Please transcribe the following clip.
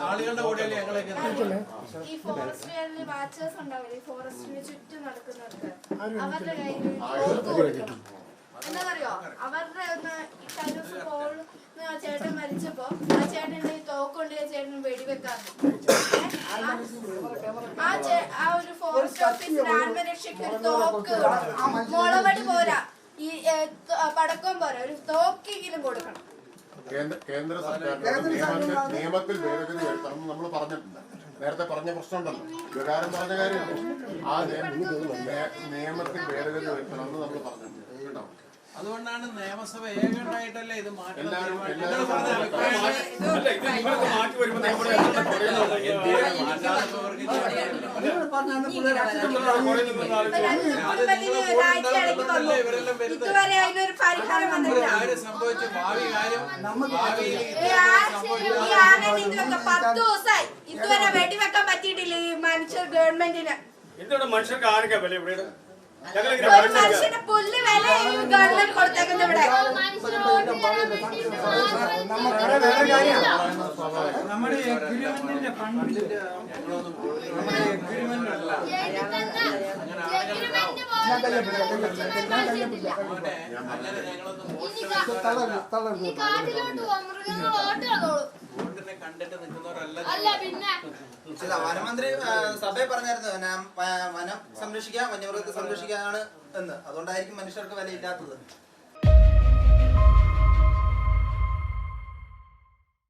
ആളുകളുടെ കൂടെയല്ലേ ഞങ്ങളൊക്കെ ഈ ഫോറസ്റ്റ് വാച്ചേഴ്സ് ഉണ്ടാവില്ലേ, ഈ ഫോറസ്റ്റിന് ചുറ്റും നടക്കുന്നവർക്ക് അവരുടെ കയ്യിൽ എന്താണെന്നറിയോ, അവരുടെ ഒന്ന് കഴിഞ്ഞ ദിവസം കോൾ ചേട്ടൻ മരിച്ചപ്പോ ആ ചേട്ടൻ്റെ തോക്കൊണ്ട് ചേട്ടൻ വെടിവെക്കാറുണ്ട്. ആ ഒരു ഫോറസ്റ്റ് ഓഫീസിന്റെ ആത്മരക്ഷയ്ക്ക് ഒരു തോക്ക് മുളവടി പോരാ, ഈ പടക്കം പോരാ, ഒരു തോക്കെങ്കിലും കൊടുക്കണം. കേന്ദ്ര സർക്കാരിന്റെ നിയമത്തിൽ ഭേദഗതി വരുത്തണം നമ്മൾ പറഞ്ഞിട്ടുണ്ട്. നേരത്തെ പറഞ്ഞ പ്രശ്നമുണ്ടല്ലോ, വികാരം പറഞ്ഞ കാര്യമല്ലോ, ആ നിയമത്തിൽ ഭേദഗതി വരുത്തണമെന്ന് നമ്മൾ പറഞ്ഞിട്ടുണ്ട് കേട്ടോ. അതുകൊണ്ടാണ് നിയമസഭ ഏകണ്ടായിട്ടല്ലേ ഇത് മാറ്റുന്നത്. ഇതുവരെ അതിനൊരു പരിഹാരം വന്നിട്ടില്ല. സംഭവിച്ചു ഭാവി കാര്യം 10 ദിവസമായി ഇതുവരെ വെടിവെക്കാൻ പറ്റിയിട്ടില്ല ഈ മനുഷ്യർ ഗവൺമെന്റിന്. മനുഷ്യർക്ക് ആർക്കാ വില ഇവിടെ? ഒരു മനുഷ്യന്റെ പുല്ല് വില ഗവൺമെന്റ് കൊടുത്തേക്കുന്നത് ഇവിടെ. നമ്മുടെ എഗ്രിമെന്റിന്റെ ഫണ്ടിന്റെ എഗ്രിമെന്റ് അല്ല കണ്ടിട്ട് നിൽക്കുന്നവരല്ല. വനമന്ത്രി സഭയിൽ പറഞ്ഞായിരുന്നു വനം സംരക്ഷിക്കുക, വന്യമൃഗത്തെ സംരക്ഷിക്കാനാണ് എന്ന്. അതുകൊണ്ടായിരിക്കും മനുഷ്യർക്ക് വിലയില്ലാത്തത്.